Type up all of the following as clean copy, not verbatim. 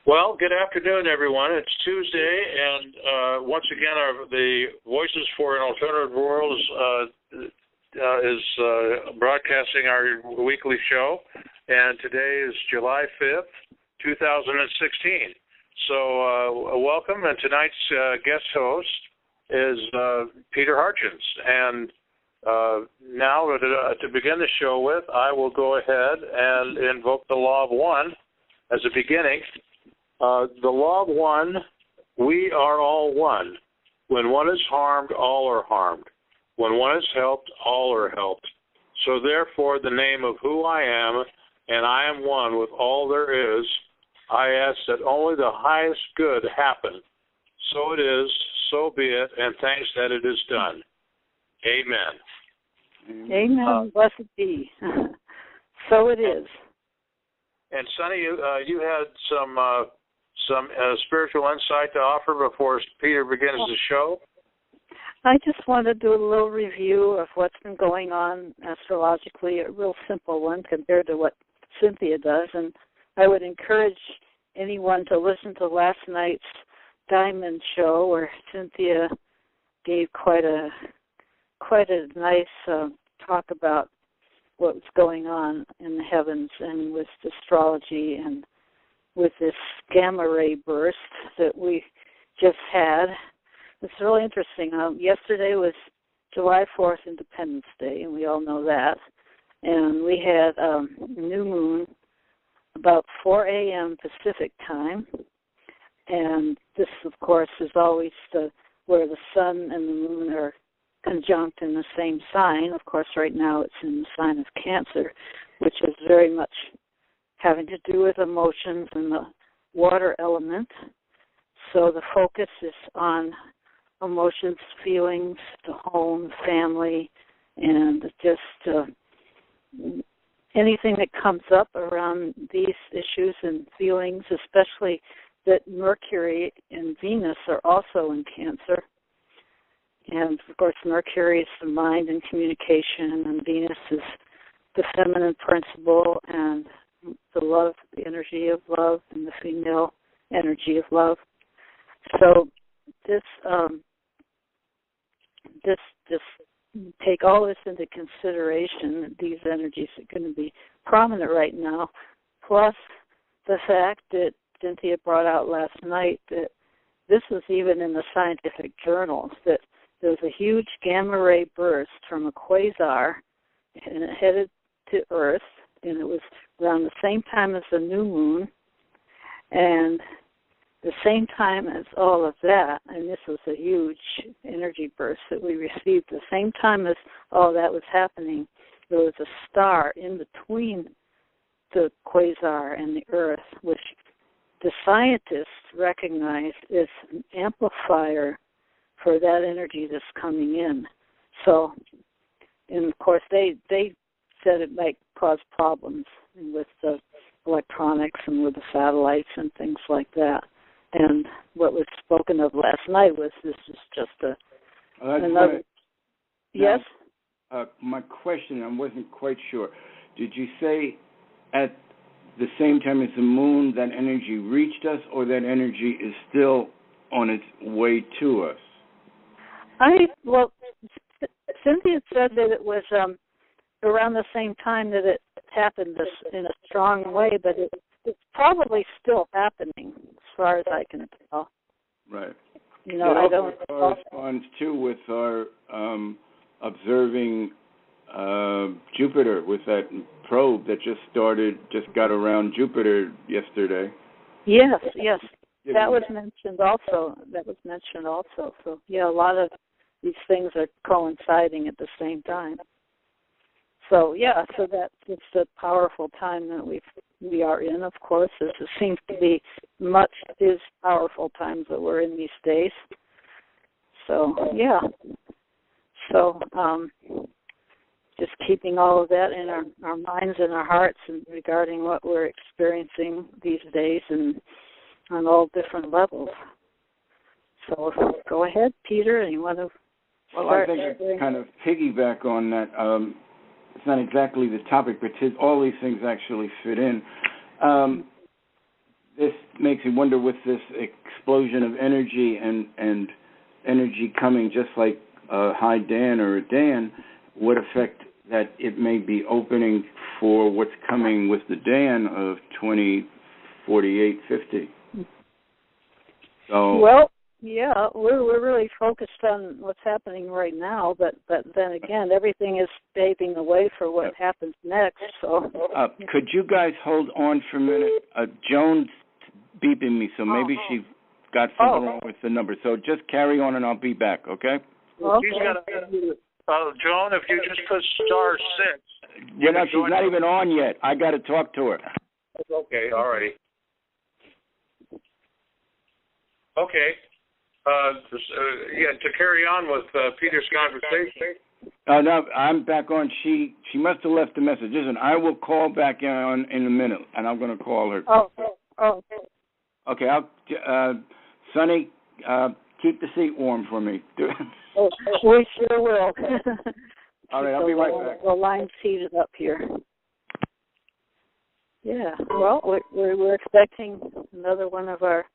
Well, good afternoon, everyone. It's Tuesday, and once again, the Voices for an Alternative World is broadcasting our weekly show, and today is July 5th, 2016. So welcome, and tonight's guest host is Peter Hartgens. And now, to begin the show with, I will go ahead and invoke the Law of One as a beginning. The Law of One, we are all one. When one is harmed, all are harmed. When one is helped, all are helped. So therefore, the name of who I am, and I am one with all there is, I ask that only the highest good happen. So it is, so be it, and thanks that it is done. Amen. Amen. Blessed be. So it is. And Sonny, you had some spiritual insight to offer before Peter begins the show? I just want to do a little review of what's been going on astrologically, a real simple one compared to what Cynthia does. And I would encourage anyone to listen to last night's Diamond show where Cynthia gave quite a nice talk about what was going on in the heavens and with astrology and with this gamma ray burst that we just had. It's really interesting. Yesterday was July 4th, Independence Day, and we all know that. And we had a new moon about 4 a.m. Pacific time. And this, of course, is always where the sun and the moon are conjunct in the same sign. Of course, right now it's in the sign of Cancer, which is very much having to do with emotions and the water element. So the focus is on emotions, feelings, the home, family, and just anything that comes up around these issues and feelings, especially that Mercury and Venus are also in Cancer. And, of course, Mercury is the mind and communication, and Venus is the feminine principle and the love, the energy of love, and the female energy of love. So this take all this into consideration. These energies are going to be prominent right now, plus the fact that Cynthia brought out last night that this was even in the scientific journals, that there was a huge gamma ray burst from a quasar, and it headed to Earth, and it was around the same time as the new moon, and the same time as all of that, and this was a huge energy burst that we received, the same time as all that was happening, there was a star in between the quasar and the Earth, which the scientists recognize is an amplifier for that energy that's coming in. So, and of course, they said it might cause problems with the electronics and with the satellites and things like that. And what was spoken of last night was this is just another... Yes? My question, I wasn't quite sure. Did you say at the same time as the moon that energy reached us, or that energy is still on its way to us? Cynthia said that it was around the same time that it happened in a strong way, but it's probably still happening as far as I can tell. Right. You know, I don't corresponds too with our observing Jupiter with that probe that just got around Jupiter yesterday. Yes. That was mentioned also. So, yeah, a lot of these things are coinciding at the same time. So, yeah, so it's a powerful time that we've we are in, of course. This seems to be much is powerful times that we're in these days. So, yeah. So, just keeping all of that in our minds and our hearts and regarding what we're experiencing these days and on all different levels. So go ahead, Peter, and you want to Well, I think I kind of piggyback on that. It's not exactly the topic, but all these things actually fit in. This makes me wonder, with this explosion of energy and energy coming just like a high Dan or a Dan, what effect that it may be opening for what's coming with the Dan of 2048-50. So, well, yeah, we're really focused on what's happening right now, but then again, everything is paving the way for what happens next. So, could you guys hold on for a minute? Joan's beeping me, so maybe she got something wrong with the number. So just carry on, and I'll be back. Okay? Joan, if you just put *6. You know, she's not even on yet. I got to talk to her. Okay, all righty. Okay. To carry on with Peter's conversation. No, I'm back on. She must have left a message. Listen, I will call back in a minute, and I'm going to call her. Oh. Okay, Sonny, keep the seat warm for me. We sure will. All right, I'll be right back. The line's heated up here. Yeah, well, we're expecting another one of our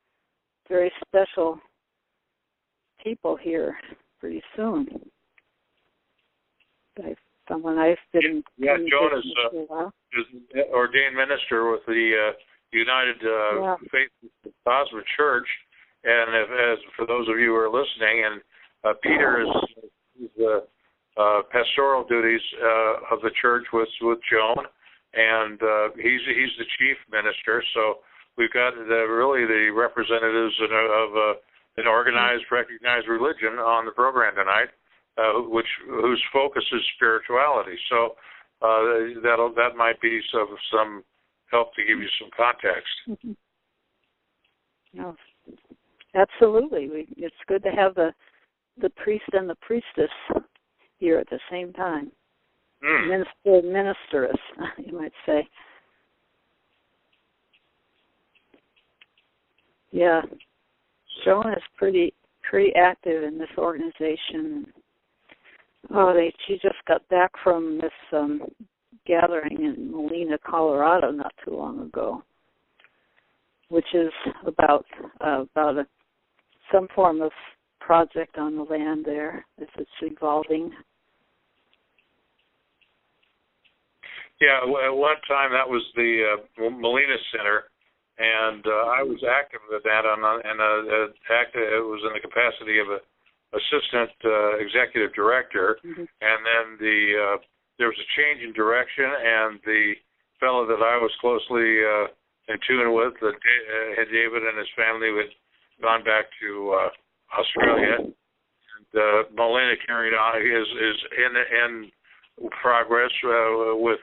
very special people here pretty soon. Someone I've been... Yeah, Joan is an ordained minister with the United Faith Cosmic Church, and as for those of you who are listening, and Peter is the pastoral duties of the church with Joan, and he's the chief minister. So we've got really the representatives of an organized, recognized religion on the program tonight, whose focus is spirituality. So that might be some help to give you some context. Mm-hmm. No, absolutely. It's good to have the priest and the priestess here at the same time. Ministeress, you might say. Yeah, Joan is pretty active in this organization. She just got back from this gathering in Molina, Colorado, not too long ago, which is about some form of project on the land there as it's evolving. Yeah, at one time that was the Molina Center, and I was active with that, it was in the capacity of an assistant executive director, and then there was a change in direction, and the fellow that I was closely in tune with, David and his family, had gone back to Australia, and Molina carried on, is in progress with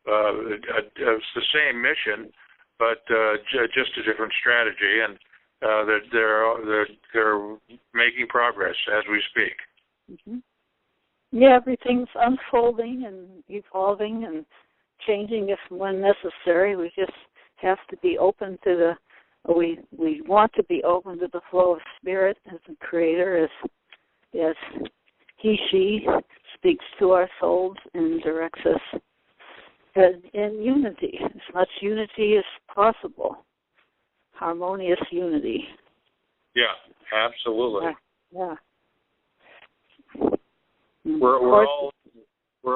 it's the same mission, but just a different strategy, and they're making progress as we speak. Mm-hmm. Yeah, everything's unfolding and evolving and changing if when necessary. We just have to be open to we want to be open to the flow of spirit as the Creator, as she speaks to our souls and directs us in unity, as much unity as possible, harmonious unity. Yeah, absolutely. Yeah. We're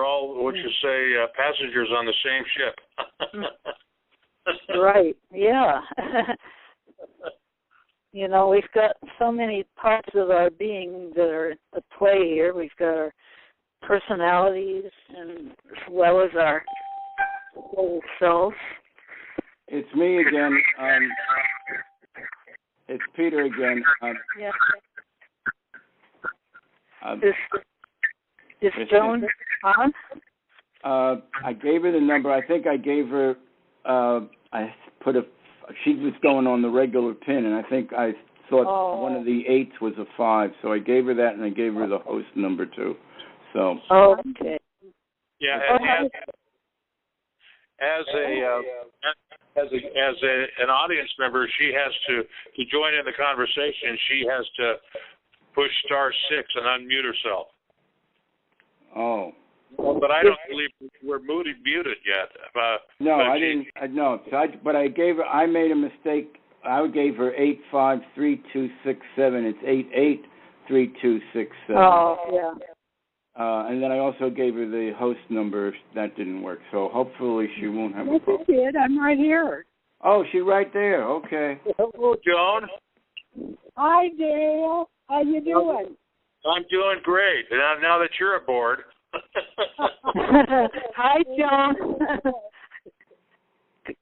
all what you say, passengers on the same ship. Right. Yeah. We've got so many parts of our being that are at play here. We've got our personalities and as well as our whole self. It's me again. It's Peter again. Yeah. Is Joan on? I gave her the number. I think I gave her I put she was going on the regular pin, and I think I thought one of the 8s was a 5, so I gave her that, and I gave her the host number too. So. Okay. Yeah, and as an audience member, she has to join in the conversation. She has to push *6 and unmute herself. Oh. But I don't believe we're muted yet. No, I didn't. No, but I gave her. I made a mistake. I gave her 853267. It's 883267. Oh, yeah. And then I also gave her the host number. That didn't work. So hopefully she won't have a problem. Yes, it did. I'm right here. Oh, she's right there. Okay. Hello, Joan. Hi, Dale. How you doing? I'm doing great. Now that you're aboard. Hi, Joan.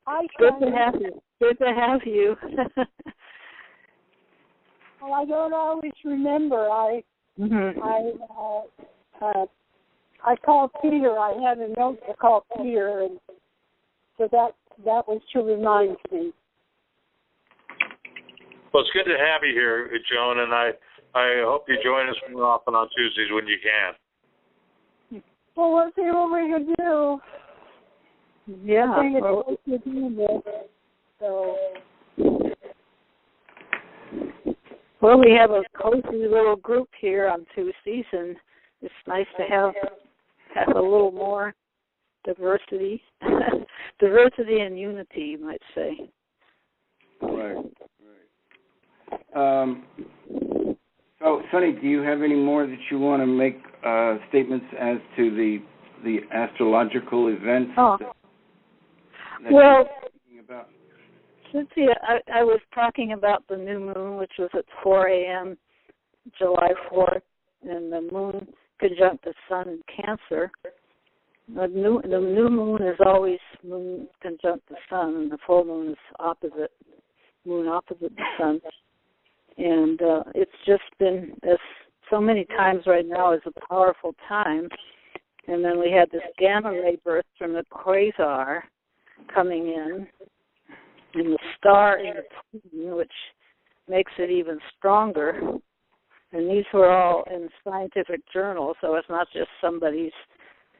Hi, Good to have you. Good to have you. Well, I don't always remember. I called Peter. I had a note to call Peter, and so that was to remind me. Well, it's good to have you here, Joan, and I hope you join us more often on Tuesdays when you can. Well, let's see what we can do. Yeah. I think it's supposed to do this. So. Well, we have a cozy little group here on Tuesdays, and it's nice to have a little more diversity, diversity and unity, you might say. Right. So, Sonny, do you have any more that you want to make statements as to the astrological events? Oh. That Well, you're talking about? Cynthia, I was talking about the new moon, which was at 4 a.m. July 4th, and the moon conjunct the sun in Cancer. The new moon is always moon conjunct the sun, and the full moon is moon opposite the sun. And it's just been, as so many times right now, is a powerful time. And then we had this gamma ray burst from the quasar coming in, and the star in between, which makes it even stronger. And these were all in scientific journals, so it's not just somebody's,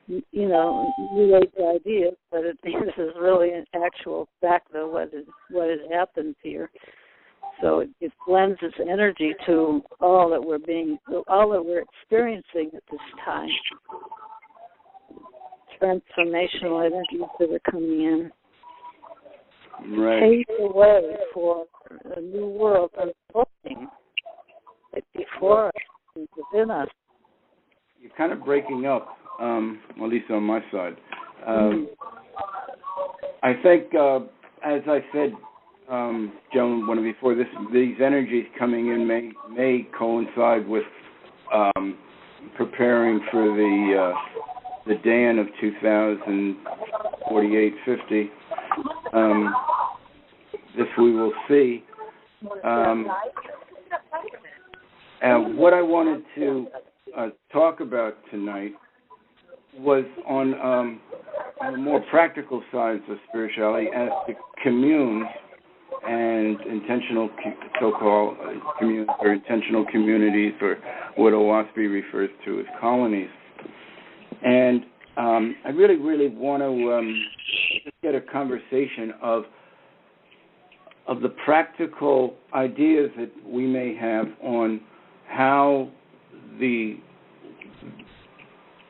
new age ideas, but this is really an actual fact of what has happened here. So it blends its energy to all that we're experiencing at this time. Transformational energies that are coming in. Right. Pave the way for a new world unfolding before us and within us. You're kind of breaking up, at least on my side. I think, as I said, Joan, before this, these energies coming in may coincide with preparing for the Dan of 2048-50. This we will see. And what I wanted to talk about tonight was on the more practical sides of spirituality as to communes and intentional so-called communes or intentional communities, or what Owaspy refers to as colonies. And I really, really want to just get a conversation of the practical ideas that we may have on how the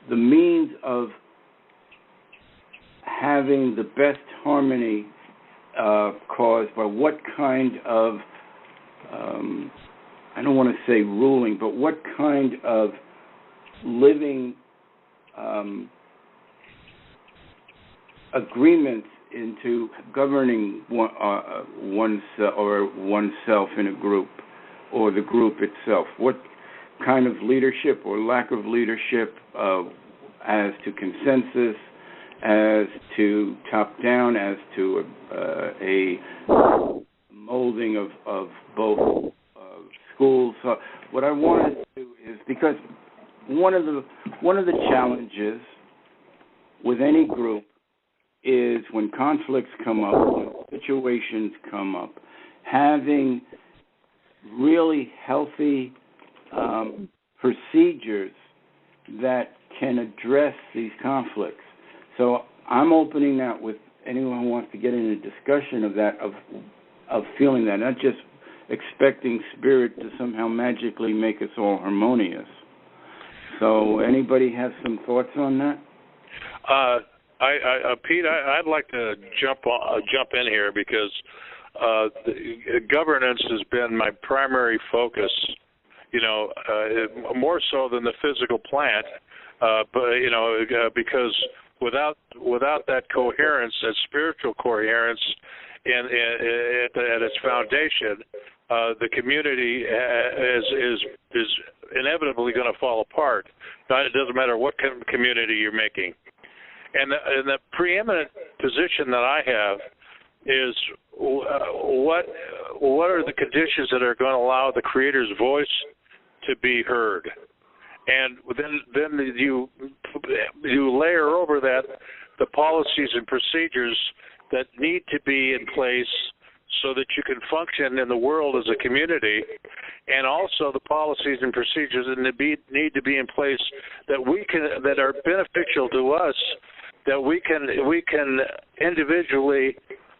means of having the best harmony caused by what kind of, I don't want to say ruling, but what kind of living agreements into governing oneself in a group, or the group itself. What kind of leadership or lack of leadership as to consensus, as to top-down, as to a molding of both schools. So what I wanted to do is, because one of the challenges with any group is when conflicts come up, when situations come up, having really healthy procedures that can address these conflicts. So I'm opening that with anyone who wants to get in a discussion of that, of feeling that, not just expecting spirit to somehow magically make us all harmonious. So anybody have some thoughts on that? Pete, I'd like to jump in here because governance has been my primary focus, more so than the physical plant, because without that coherence, that spiritual coherence at its foundation, the community is inevitably going to fall apart. It doesn't matter what kind of community you're making. And the preeminent position that I have is what are the conditions that are going to allow the Creator's voice to be heard? And then you layer over that the policies and procedures that need to be in place so that you can function in the world as a community, and also the policies and procedures that need to be in place that are beneficial to us, that we can individually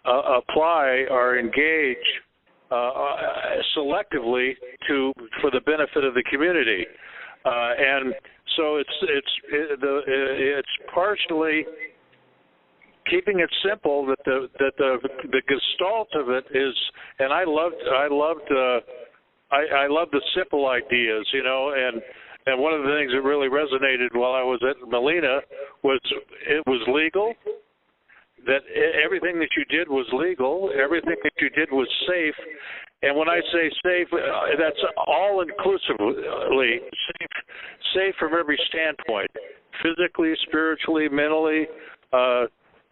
apply or engage selectively for the benefit of the community, and so it's partially keeping it simple, that the gestalt of it is, and I loved the simple ideas, and one of the things that really resonated while I was at Molina was it was legal, that everything that you did was legal, everything that you did was safe, and when I say safe, that's all inclusively safe from every standpoint, physically, spiritually, mentally,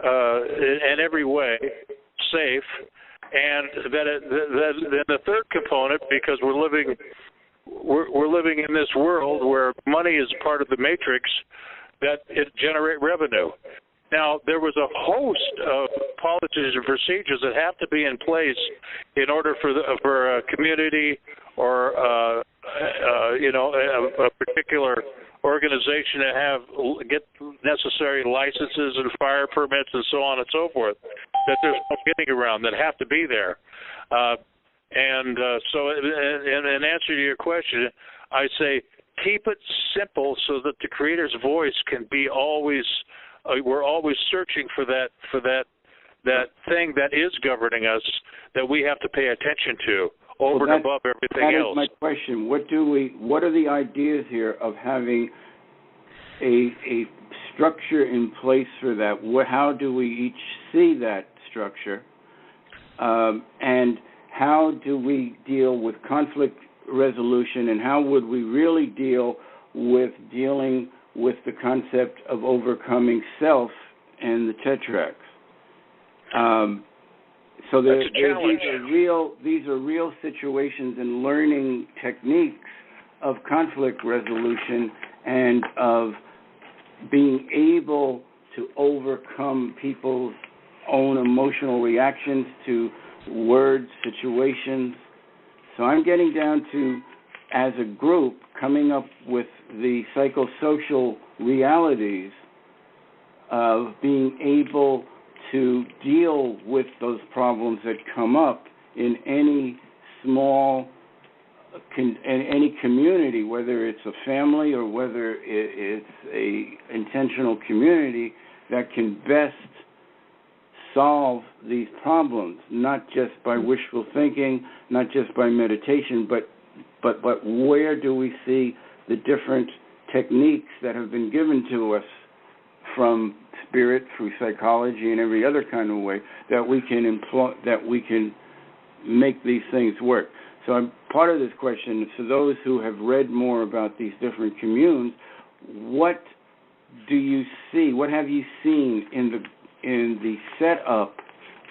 in every way, safe, and then the third component, because we're living in this world where money is part of the matrix, that it generate revenue. Now, there was a host of policies and procedures that have to be in place in order for a community or a particular organization to get necessary licenses and fire permits and so on and so forth, that there's no getting around, that have to be there. So in answer to your question, I say keep it simple so that the Creator's voice can be always, we're always searching for that thing that is governing us, that we have to pay attention to over and above everything else. That is my question. What are the ideas here of having a structure in place for that? How do we each see that structure? And how do we deal with conflict resolution, and how would we really dealing with the concept of overcoming self and the tetracts? So these are real situations and learning techniques of conflict resolution and of being able to overcome people's own emotional reactions to words, situations. So I'm getting down to, as a group, coming up with the psychosocial realities of being able to deal with those problems that come up in any any community, whether it's a family or whether it's a intentional community that can best solve these problems, not just by wishful thinking, not just by meditation, but where do we see the different techniques that have been given to us from spirit, through psychology, and every other kind of way that we can employ, that we can make these things work. So part of this question is for those who have read more about these different communes, what do you see? What have you seen in the setup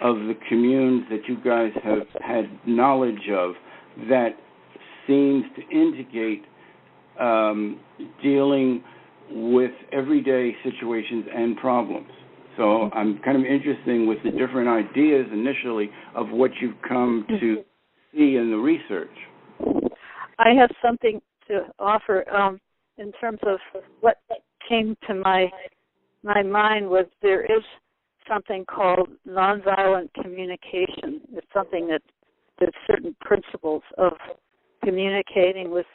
of the communes that you guys have had knowledge of that seems to indicate dealing with everyday situations and problems? So I'm kind of interested with the different ideas initially of what you've come to see in the research. I have something to offer in terms of what came to my mind was there is something called nonviolent communication. It's something that there's certain principles of communicating with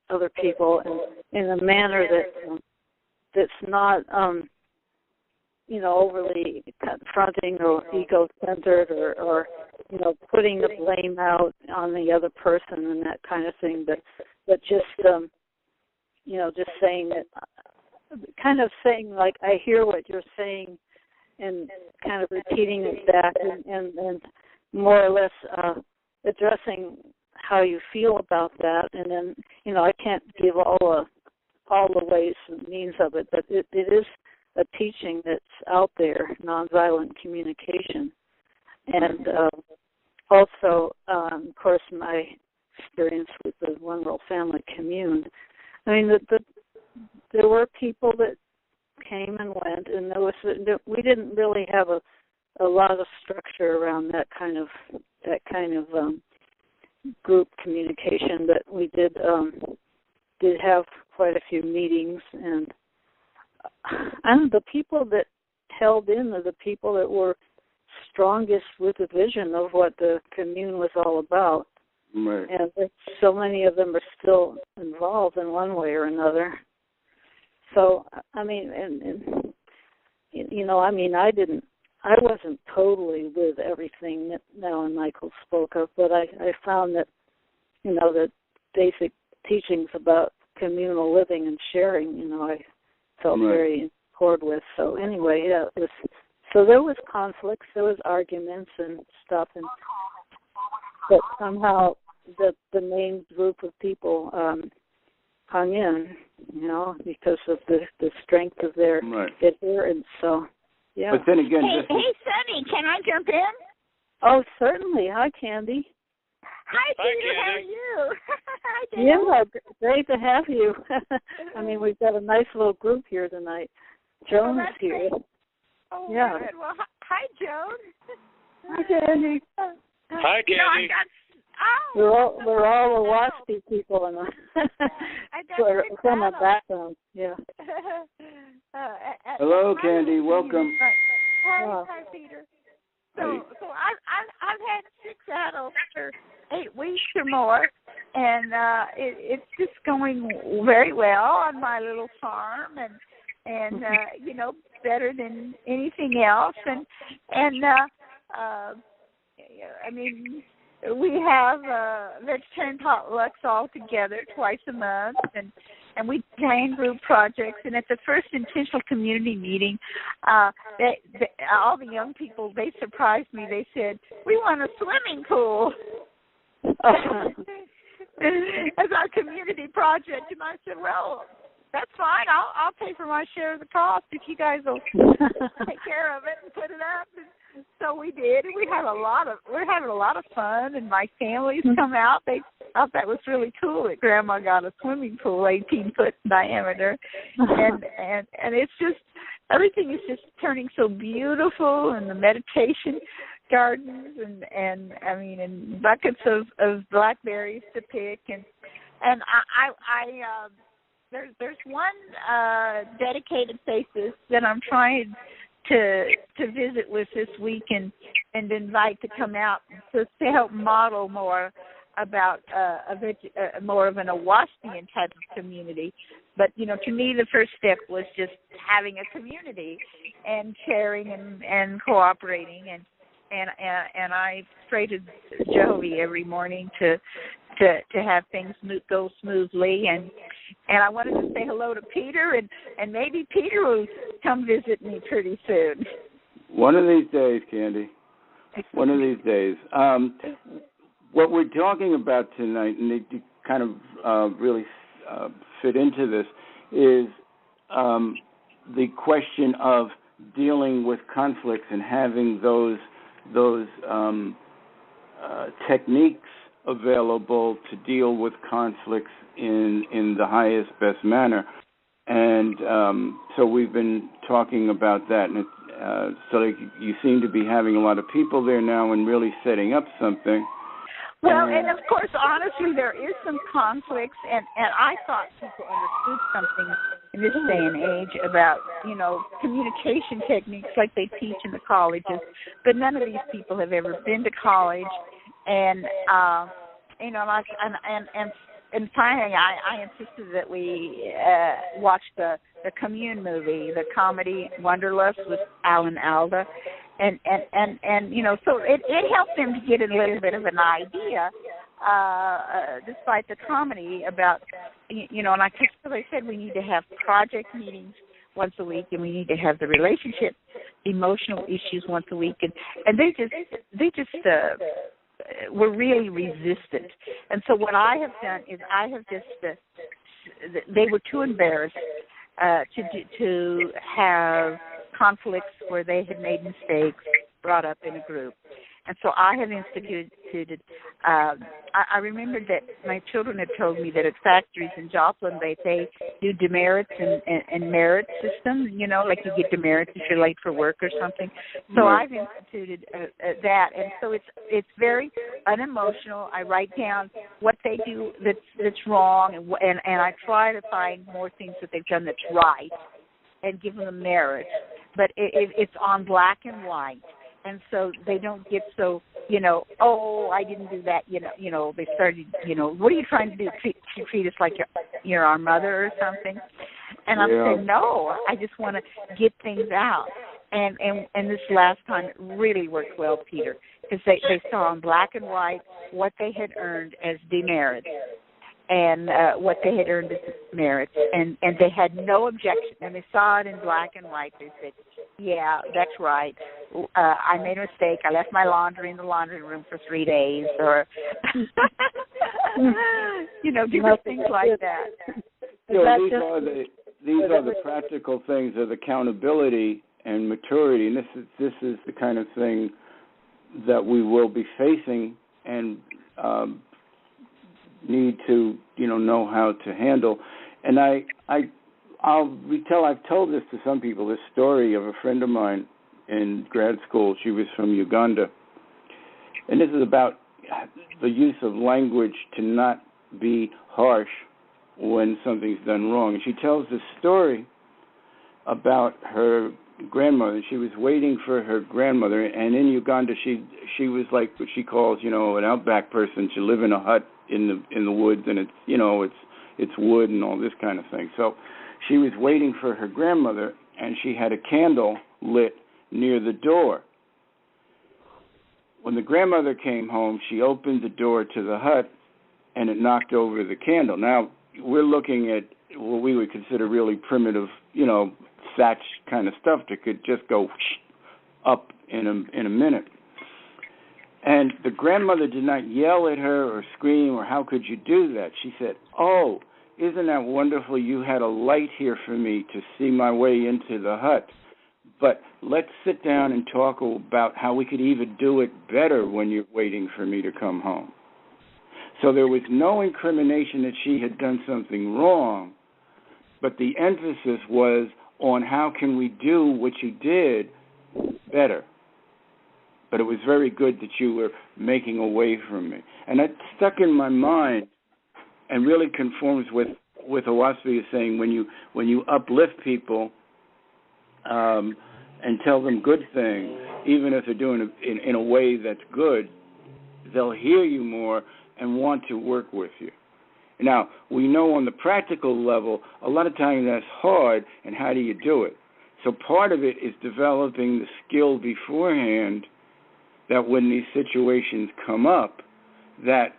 other people in a manner that's not overly confronting or ego-centered or putting the blame out on the other person and that kind of thing, but just just saying that, kind of saying like, I hear what you're saying, and kind of repeating it back and more or less addressing how you feel about that. And then, I can't give all the ways and means of it, but it is a teaching that's out there, nonviolent communication. And also, of course, my experience with the One World Family Commune. I mean, there were people that came and went, and we didn't really have a lot of structure around that kind of group communication, but we did have quite a few meetings, and the people that held in are the people that were strongest with the vision of what the commune was all about. Right. And so many of them are still involved in one way or another. So, I mean, I wasn't totally with everything that Mel and Michael spoke of, but I found that, the basic teachings about communal living and sharing, I felt very in accord with. So anyway, so there was conflicts, there was arguments and stuff, but somehow the main group of people hung in, because of the strength of their adherence. So, yeah. But then again, hey, Sonny, can I jump in? Oh, certainly. Hi, Candy. Hi, Peter. How are you? Hi, yeah, great to have you. I mean, we've got a nice little group here tonight. Joan is here. Great. Oh, yeah. Good. Well, hi, Joan. Hi, Candy. Hi, Candy. We're all the WASPy people from a background. Yeah. Hello, Candy. Welcome. Hi, Peter. So I've had 6 adults for 8 weeks or more, and it's just going very well on my little farm, and better than anything else, and I mean, we have vegetarian potlucks all together twice a month, and we plan group projects. And at the first intentional community meeting, all the young people, they surprised me. They said, "We want a swimming pool." As our community project, and I said, "Well, that's fine. I'll pay for my share of the cost if you guys will take care of it and put it up." And so we did, and we're having a lot of fun. And my family's come out. They thought that was really cool that Grandma got a swimming pool 18 foot diameter, and it's just everything is just turning so beautiful, and the meditation gardens and I mean, and buckets of blackberries to pick, and I there's one dedicated faces that I'm trying to visit with this week and invite to come out to help model more about more of an Owaspian type of community. But to me, the first step was just having a community and sharing and cooperating, and I pray to Jehovah every morning to have things go smoothly, and I wanted to say hello to Peter, and maybe Peter will come visit me pretty soon. One of these days, Candy. One of these days. What we're talking about tonight, and they kind of really fit into this, is the question of dealing with conflicts and having those techniques available to deal with conflicts in the highest, best manner. And so we've been talking about that, so you seem to be having a lot of people there now and really setting up something. Well, and of course, honestly, there is some conflicts, and I thought people understood something in this day and age about, communication techniques like they teach in the colleges, but none of these people have ever been to college, and and finally, I insisted that we watch the Commune movie, the comedy Wanderlust with Alan Alda, and so it helped them to get a little bit of an idea, despite the comedy about, and I said we need to have project meetings once a week, and we need to have the relationship, emotional issues once a week, and they just were really resistant. And so what I have done is I have just they were too embarrassed to have conflicts where they had made mistakes brought up in a group. And so I have instituted, I remembered that my children had told me that at factories in Joplin, they do demerits and merit systems, like you get demerits if you're late for work or something. So I've instituted that. And so it's very unemotional. I write down what they do that's wrong, and I try to find more things that they've done that's right and give them a merit. But it's on black and white. And so they don't get so, oh, I didn't do that, they started, what are you trying to do? Treat us like you're our mother or something? And I'm saying, no, I just want to get things out. And this last time it really worked well, Peter, because they saw in black and white what they had earned as demerits and what they had earned as merits. And they had no objection. And they saw it in black and white. They said, yeah, that's right. I made a mistake. I left my laundry in the laundry room for 3 days, or different things like that. These are the practical things of accountability and maturity, and this is the kind of thing that we will be facing and need to know how to handle. And I've told this to some people, this story of a friend of mine in grad school. She was from Uganda. And this is about the use of language to not be harsh when something's done wrong. And she tells this story about her grandmother. She was waiting for her grandmother, and in Uganda she was like what she calls, an outback person. She lived in a hut in the woods, and it's wood and all this kind of thing. So she was waiting for her grandmother, and she had a candle lit near the door. When the grandmother came home, she opened the door to the hut, and it knocked over the candle. Now, we're looking at what we would consider really primitive, thatch kind of stuff that could just go up in a minute. And the grandmother did not yell at her or scream or how could you do that. She said, oh, isn't that wonderful? You had a light here for me to see my way into the hut. But let's sit down and talk about how we could even do it better when you're waiting for me to come home. So there was no incrimination that she had done something wrong, but the emphasis was on how can we do what you did better. But it was very good that you were making a way from me. And that stuck in my mind and really conforms with Owaspi is saying when you uplift people and tell them good things, even if they're doing it in a way that's good, they'll hear you more and want to work with you. Now, we know on the practical level, a lot of times that's hard, and how do you do it? So part of it is developing the skill beforehand that when these situations come up, that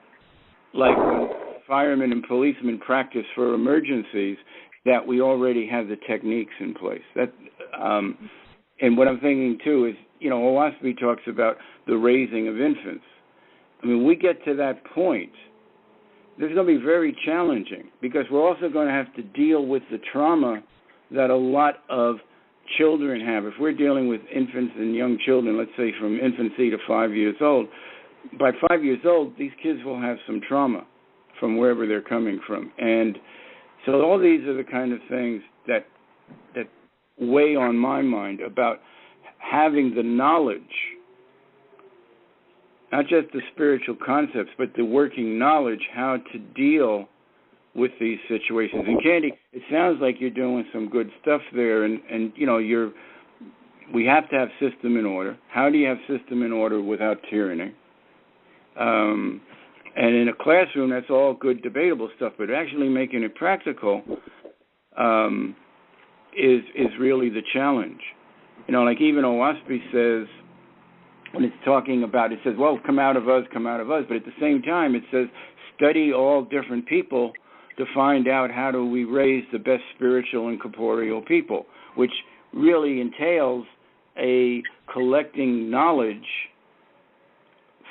like when firemen and policemen practice for emergencies, that we already have the techniques in place. That, and what I'm thinking, too, is, Owaspi talks about the raising of infants. I mean, we get to that point, this is going to be very challenging because we're also going to have to deal with the trauma that a lot of children have. If we're dealing with infants and young children, let's say from infancy to 5 years old, by 5 years old, these kids will have some trauma from wherever they're coming from. And so all these are the kind of things that weigh on my mind about having the knowledge, not just the spiritual concepts, but the working knowledge how to deal with these situations. And Candy, it sounds like you're doing some good stuff there, and we have to have system in order. How do you have system in order without tyranny? And in a classroom, that's all good, debatable stuff, but actually making it practical is really the challenge. Like even OWASP says, when it's talking about, it says, well, come out of us, but at the same time, it says, study all different people to find out how do we raise the best spiritual and corporeal people, which really entails a collecting knowledge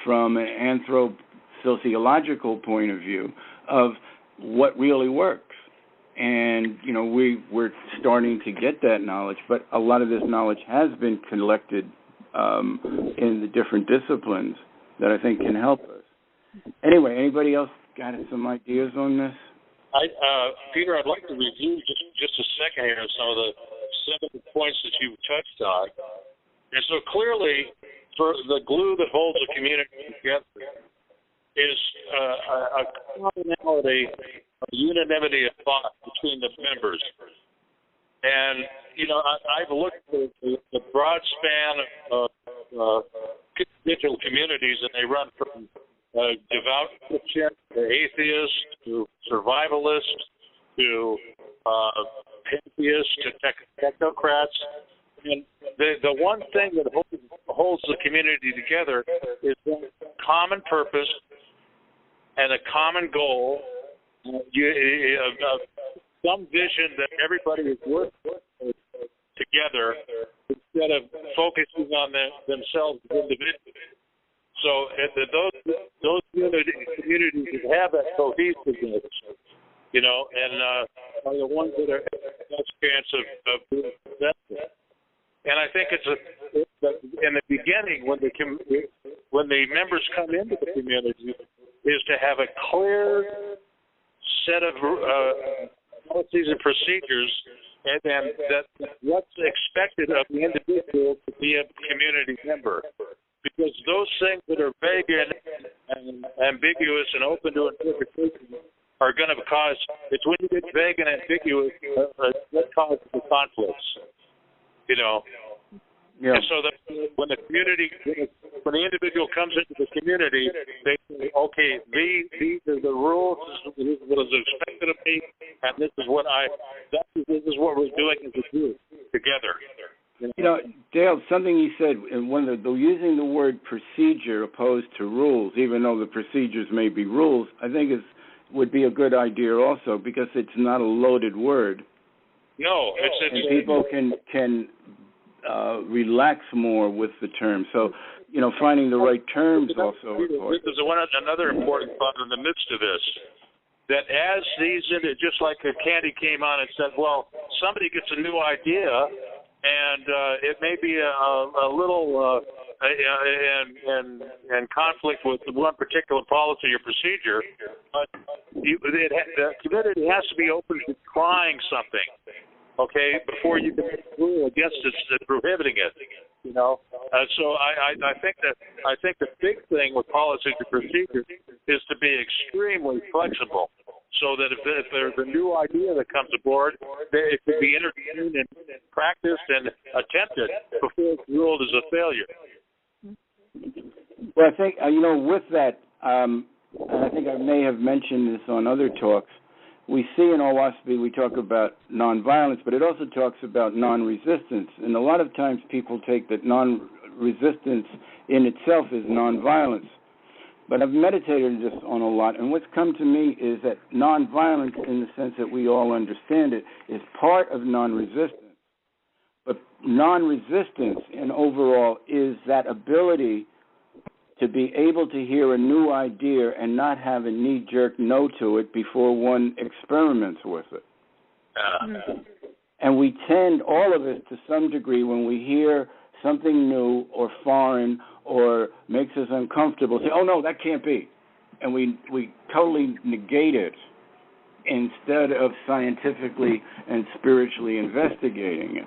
from an anthropo-sociological point of view of what really works. And, we're starting to get that knowledge, but a lot of this knowledge has been collected in the different disciplines that I think can help us. Anyway, anybody else got some ideas on this? Peter, I'd like to review just a second here some of the points that you've touched on. And so clearly, for the glue that holds the community together is a commonality, a unanimity of thought between the members. And, I've looked at the broad span of digital communities, and they run from devout Christian to atheists to survivalists to pantheists to technocrats. And the one thing that holds the community together is a common purpose and a common goal, some vision that everybody is working together instead of focusing on themselves as individuals. So those communities that have that cohesiveness, and are the ones that are the best chance of being successful. And I think it's in the beginning when the members come into the community is to have a clear set of policies and procedures, and then what's expected of the individual to be a community member. Because those things that are vague and ambiguous and open to interpretation are going to cause, it's when you get vague and ambiguous that causes the conflicts, Yeah. And so when the individual comes into the community, they say, okay, these are the rules, this is what is expected of me, and this is what we're doing as a group together. Dale, something you said, when they're using the word procedure opposed to rules, even though the procedures may be rules, I think would be a good idea also, because it's not a loaded word. No, and people can relax more with the term. So, finding the right terms also. There's another important thought in the midst of this, that as just like Candy came on and said, well, somebody gets a new idea, and it may be a little in conflict with one particular policy or procedure, but the community has to be open to trying something, okay, before you can rule against it, prohibiting it. So I think the big thing with policies and procedures is to be extremely flexible, so that if there's a new idea that comes aboard, it can be entertained and practiced and attempted before it's ruled as a failure. Well, I think, with that, and I think I may have mentioned this on other talks, we see in OWASP, we talk about nonviolence, but it also talks about non-resistance. And a lot of times people take that non-resistance in itself is nonviolence. But I've meditated this on a lot, and what's come to me is that nonviolence, in the sense that we all understand it, is part of non-resistance. But non-resistance, in overall, is that ability to be able to hear a new idea and not have a knee-jerk no to it before one experiments with it. And we tend, all of us, to some degree, when we hear something new or foreign or makes us uncomfortable, say, oh, no, that can't be. And we totally negate it instead of scientifically and spiritually investigating it.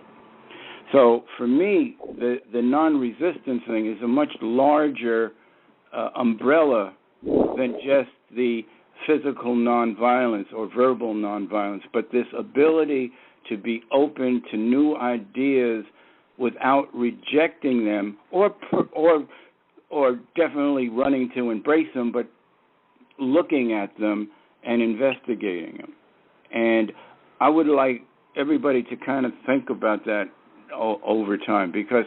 So for me, the non-resistance thing is a much larger umbrella than just the physical nonviolence or verbal nonviolence, but this ability to be open to new ideas without rejecting them or definitely running to embrace them, but looking at them and investigating them. And I would like everybody to kind of think about that over time, because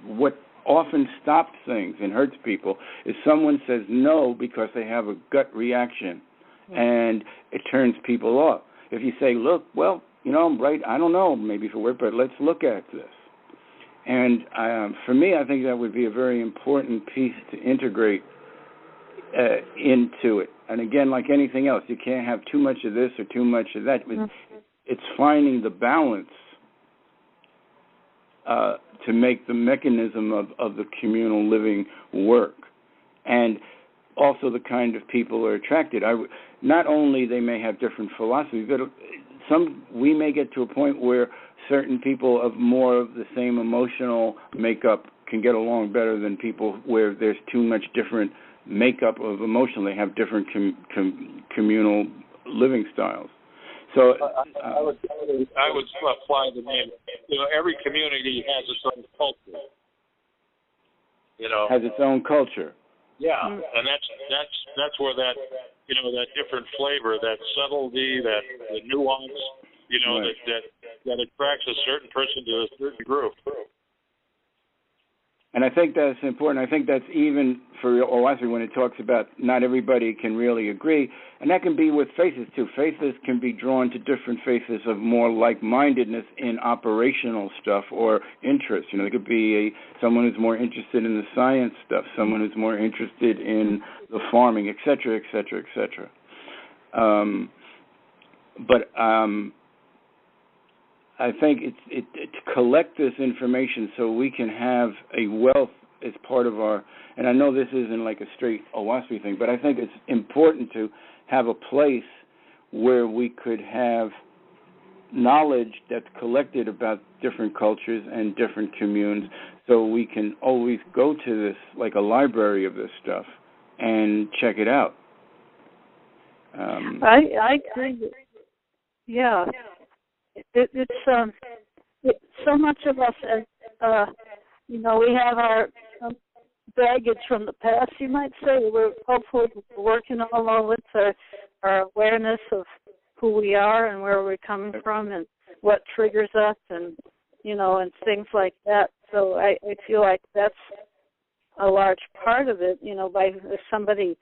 what often stops things and hurts people is someone says no because they have a gut reaction, and it turns people off. If you say, look, well, I'm right, I don't know, maybe for work, but let's look at this. And for me, I think that would be a very important piece to integrate into it. And again, like anything else, you can't have too much of this or too much of that. It's finding the balance to make the mechanism of the communal living work. And also the kind of people are attracted. Not only they may have different philosophies, but we may get to a point where certain people of more of the same emotional makeup can get along better than people where there's too much different makeup of emotion. They have different communal living styles. So I would apply the name. Every community has its own culture. Has its own culture. Yeah, and that's where that that different flavor, that subtlety, the nuance, right, that attracts a certain person to a certain group. And I think that's important. I think that's even for OASI when it talks about not everybody can really agree. And that can be with faiths, too. Faiths can be drawn to different faiths of more like-mindedness in operational stuff or interest. There could be someone who's more interested in the science stuff, someone who's more interested in the farming, et cetera, et cetera, et cetera. I think it's to collect this information so we can have a wealth as part of our, and I know this isn't like a straight OASI thing, but I think it's important to have a place where we could have knowledge that's collected about different cultures and different communes, so we can always go to this, like a library of this stuff, and check it out. I agree. Yeah. It's so much of us, we have our baggage from the past, you might say. We're hopefully working all with our awareness of who we are and where we're coming from and what triggers us and things like that. So I feel like that's a large part of it, if somebody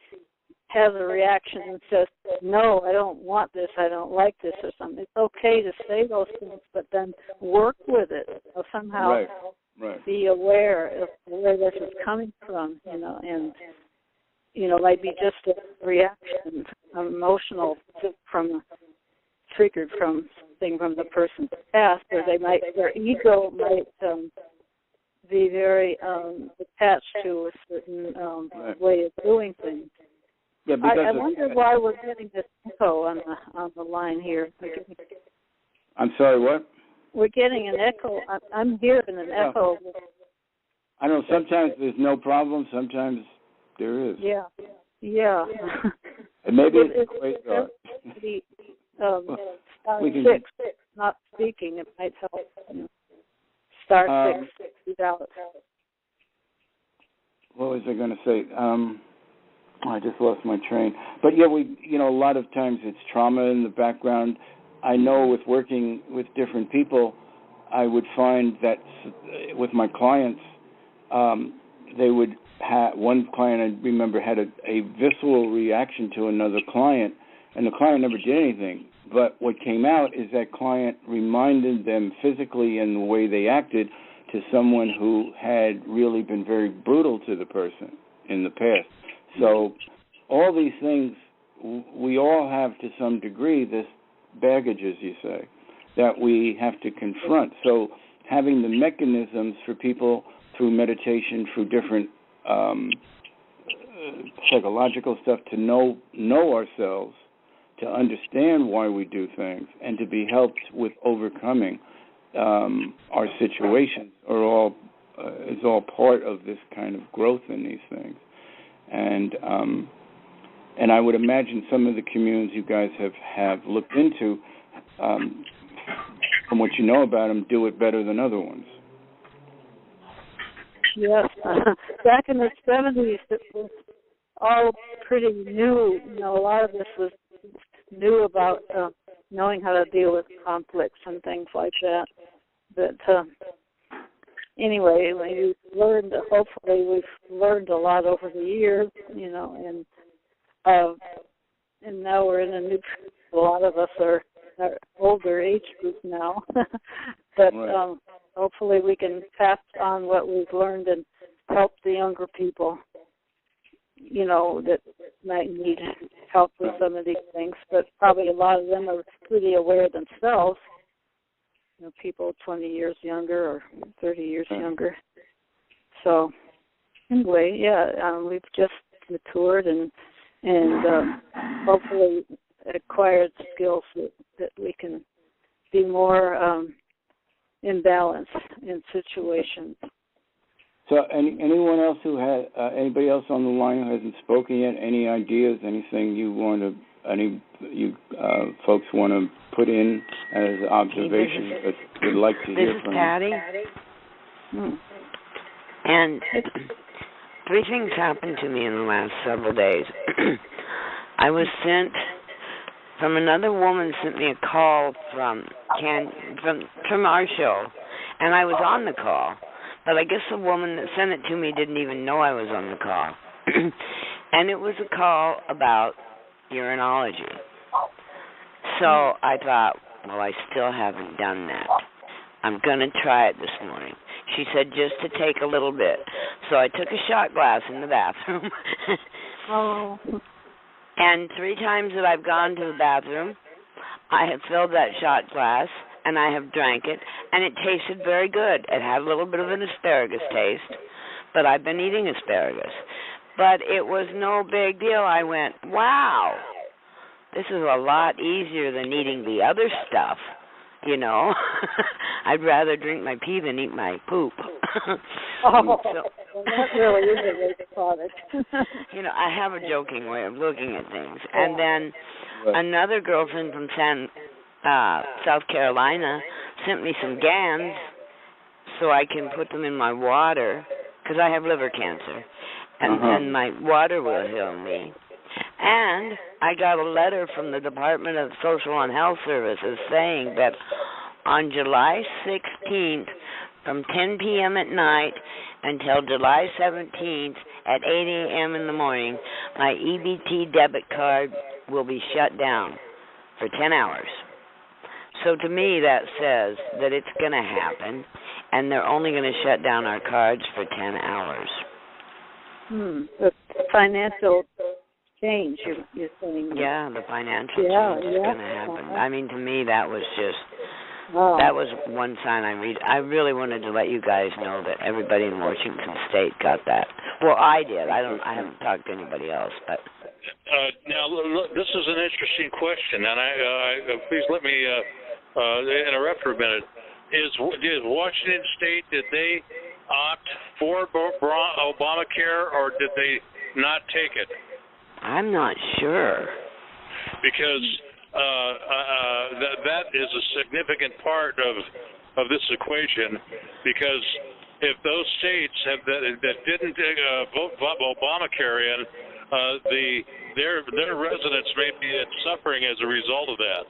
has a reaction and says, no, I don't want this, I don't like this or something. It's okay to say those things, but then work with it. Or somehow be aware of where this is coming from, and, might be just a reaction, emotional, triggered from something from the person's past, or their ego might be very attached to a certain way of doing things. Yeah, I wonder why we're getting this echo on the line here. I'm sorry, what? We're getting an echo. I'm hearing an echo. I know sometimes there's no problem, sometimes there is. Yeah. And maybe it's great. Star 6, not speaking, it might help. Star 6, without. What was I going to say? I just lost my train. But yeah, a lot of times it's trauma in the background. I know with working with different people, I would find that with my clients, they would have, one client I remember had a visceral reaction to another client, and the client never did anything. But what came out is that client reminded them physically and the way they acted to someone who had really been very brutal to the person in the past. So all these things, we all have to some degree this baggage, as you say, that we have to confront. So having the mechanisms for people through meditation, through different psychological stuff to know ourselves, to understand why we do things, and to be helped with overcoming our situations are all is all part of this kind of growth in these things, and I would imagine some of the communities you guys have looked into, from what you know about them, do it better than other ones. Yes, back in the 70s, it was all pretty new. You know, a lot of this was new about knowing how to deal with conflicts and things like that. But anyway, we've learned. Hopefully, we've learned a lot over the years. You know, and now we're in a new. A lot of us are older age group now, but right. Hopefully we can pass on what we've learned and help the younger people, you know, that might need help with some of these things. But probably a lot of them are pretty aware themselves, you know, people 20 years younger or 30 years younger. So anyway, yeah, we've just matured and hopefully acquired skills that we can be more in balance in situations. So, anyone else who had anybody else on the line who hasn't spoken yet? Any ideas? Anything you want to? Folks want to put in as observations that would like to hear from? This is Patty. And 3 things happened to me in the last several days. I was sent. From another woman sent me a call from our show, and I was on the call, but I guess the woman that sent it to me didn't even know I was on the call. And it was a call about urinology. So I thought, well, I still haven't done that. I'm going to try it this morning. She said just to take a little bit. So I took a shot glass in the bathroom. Oh. And 3 times that I've gone to the bathroom, I have filled that shot glass, and I have drank it, and it tasted very good. It had a little bit of an asparagus taste, but I've been eating asparagus. But it was no big deal. I went, wow, this is a lot easier than eating the other stuff, you know. I'd rather drink my pee than eat my poop. Well, that really is a waste product. You know, I have a joking way of looking at things. And then another girlfriend from South Carolina sent me some GANs so I can put them in my water because I have liver cancer. And then my water will heal me. And I got a letter from the Department of Social and Health Services saying that on July 16th, from 10 p.m. at night until July 17th at 8 a.m. in the morning, my EBT debit card will be shut down for 10 hours. So to me that says that it's going to happen, and they're only going to shut down our cards for 10 hours. The financial change, you're saying. Yeah, the financial change is going to happen. I mean, to me that was just... That was one sign I really wanted to let you guys know that everybody in Washington State got that. Well, I did. I haven't talked to anybody else, but. Now, look, this is an interesting question, and I please let me interrupt for a minute. Did Washington State, did they opt for Obamacare, or did they not take it? I'm not sure. Because that is a significant part of this equation, because if those states that didn't vote Obamacare in, their residents may be suffering as a result of that.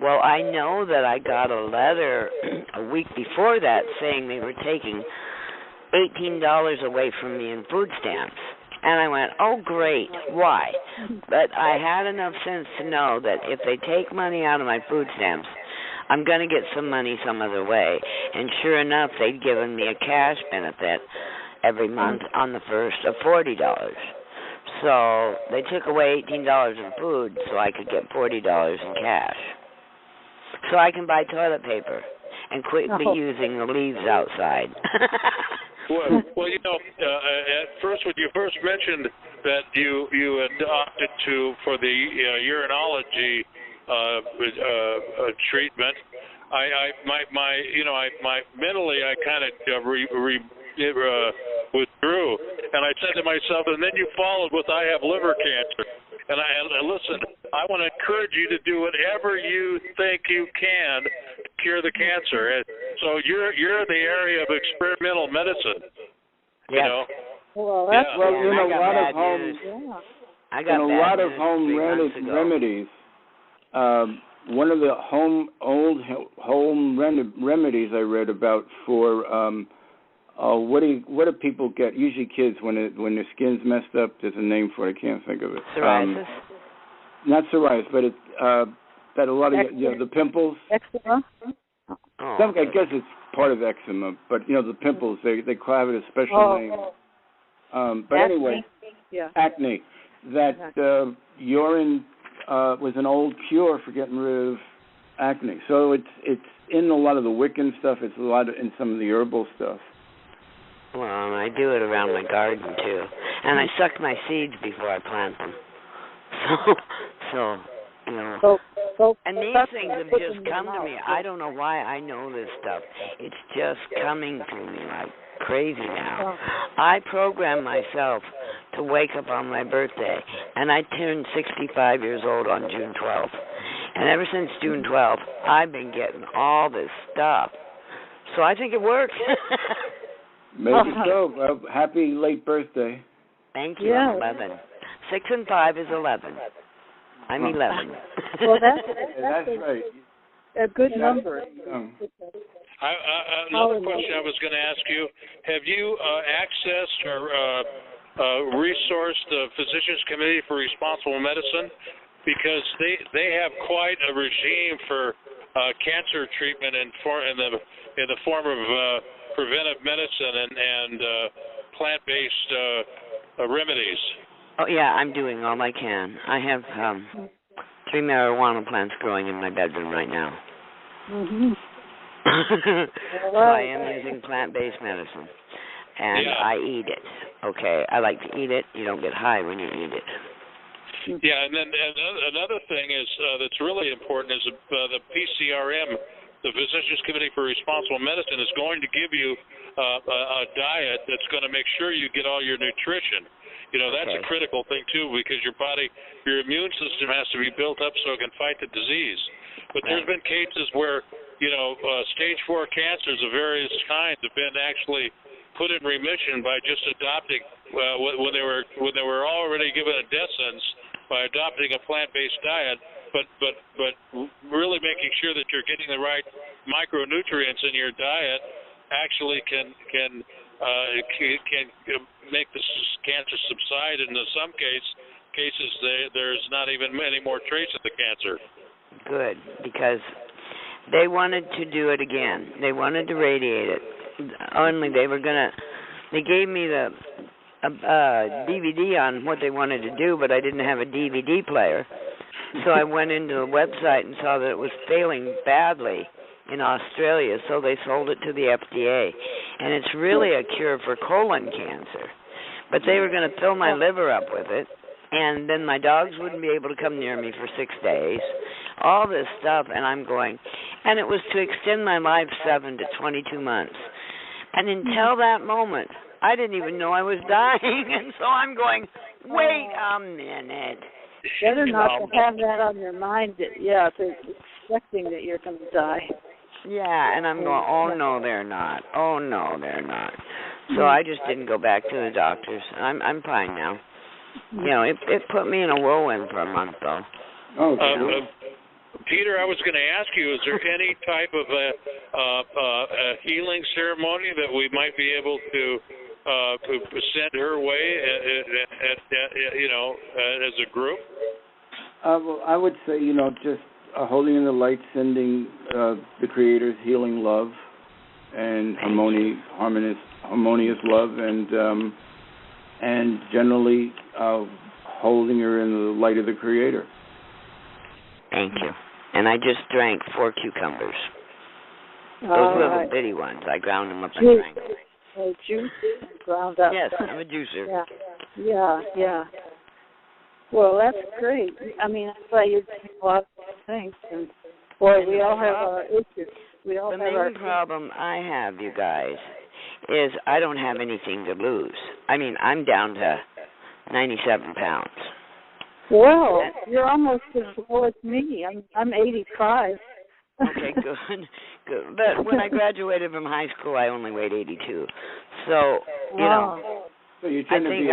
Well, I know that I got a letter a week before that saying they were taking $18 away from me in food stamps. And I went, oh, great, why? But I had enough sense to know that if they take money out of my food stamps, I'm going to get some money some other way. And sure enough, they'd given me a cash benefit every month on the first of $40. So they took away $18 in food so I could get $40 in cash. So I can buy toilet paper and quit using the leaves outside. Well, you know, at first when you first mentioned that you had opted for the urinology treatment, mentally I kind of withdrew, and I said to myself, and then you followed with I have liver cancer. And listen, I want to encourage you to do whatever you think you can to cure the cancer. And so you're the area of experimental medicine. Yes. You know. Well, that's a lot of home. I got a lot of home remedies. One of the old home remedies I read about for what do people get? Usually kids when their skin's messed up. There's a name for it. I can't think of it. Psoriasis. Not psoriasis, but that a lot of the pimples. Eczema. I guess it's part of eczema, but the pimples they have it a special name. But acne. Anyway, acne. That urine was an old cure for getting rid of acne. So it's in a lot of the Wiccan stuff. It's a lot in some of the herbal stuff. Well, and I do it around my garden too, and I suck my seeds before I plant them. So you know. And these things have just come to me. I don't know why I know this stuff. It's just coming to me like crazy now. I program myself to wake up on my birthday, and I turned 65 years old on June 12th. And ever since June 12th, I've been getting all this stuff. So I think it works. Maybe so. Well, happy late birthday. Thank you. I'm 11. 6 and 5 is 11. I'm 11. Well, that's right. A good number. Another question I was going to ask you: have you accessed or resourced the Physicians Committee for Responsible Medicine? Because they have quite a regime for cancer treatment in the form of preventive medicine and plant-based remedies. Oh, yeah, I'm doing all I can. I have 3 marijuana plants growing in my bedroom right now. Mm-hmm. So I am using plant-based medicine. And I eat it. Okay, I like to eat it. You don't get high when you eat it. Yeah, and then another thing is that's really important is the PCRM, the Physicians Committee for Responsible Medicine, is going to give you a diet that's going to make sure you get all your nutrition. You know, that's a critical thing, too, because your immune system has to be built up so it can fight the disease. But there's been cases where, stage 4 cancers of various kinds have been actually put in remission by just adopting, when they were already given a death sentence, by adopting a plant-based diet, but really making sure that you're getting the right micronutrients in your diet actually can make the cancer subside, and in some cases there's not even any more trace of the cancer. Good, because they wanted to do it again. They wanted to radiate it. Only they gave me the DVD on what they wanted to do, but I didn't have a DVD player. So I went into the website and saw that it was failing badly in Australia, so they sold it to the FDA. And it's really a cure for colon cancer. But they were going to fill my liver up with it, and then my dogs wouldn't be able to come near me for 6 days. All this stuff, and I'm going. And it was to extend my life 7 to 22 months. And until that moment, I didn't even know I was dying, and so I'm going, wait a minute. Better not to have that on your mind, expecting that you're going to die. Yeah, and I'm going, oh, no, they're not. Oh, no, they're not. So I just didn't go back to the doctors. I'm fine now. It put me in a whirlwind for a month, though. Peter, I was going to ask you, is there any type of a healing ceremony that we might be able to send her way, as a group? Well, I would say, just holding in the light, sending the Creator's healing love and harmonious love, and generally holding her in the light of the Creator. Thank you. And I just drank 4 cucumbers. Those little bitty ones. I ground them up and drank them. Juice ground up. Yes, I'm a juicer. Yeah. Well, that's great. I mean, that's why you're doing a lot of things, and Boy, we all have our issues. We all the have our main problem I have, you guys, is I don't have anything to lose. I mean, I'm down to 97 pounds. Well, you're almost as low as me. I'm 85. Okay, good. But when I graduated from high school, I only weighed 82. So, you know, so you I think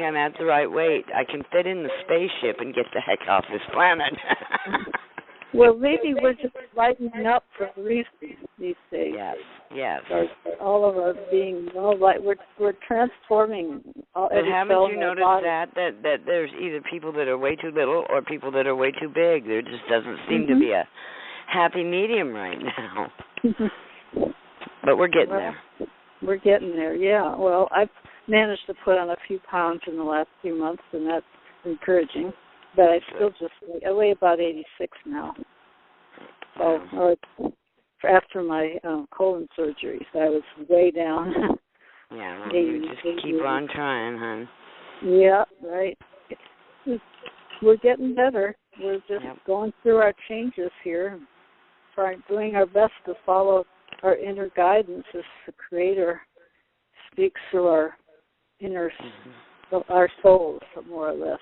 I'm at the right weight. I can fit in the spaceship and get the heck off this planet. Well, maybe we're just lightening up for a reason these days. Yes. All of us being we're transforming. But haven't you noticed that there's either people that are way too little or people that are way too big? There just doesn't seem to be a happy medium right now. But we're getting there. We're getting there, yeah. Well, I've managed to put on a few pounds in the last few months, and that's encouraging. But I still I weigh about 86 now. So, after my colon surgery, so I was way down. Yeah, well, you just keep on trying, hon. Yeah, right. We're getting better. We're just going through our changes here, doing our best to follow our inner guidance as the Creator speaks through our inner, our souls, more or less.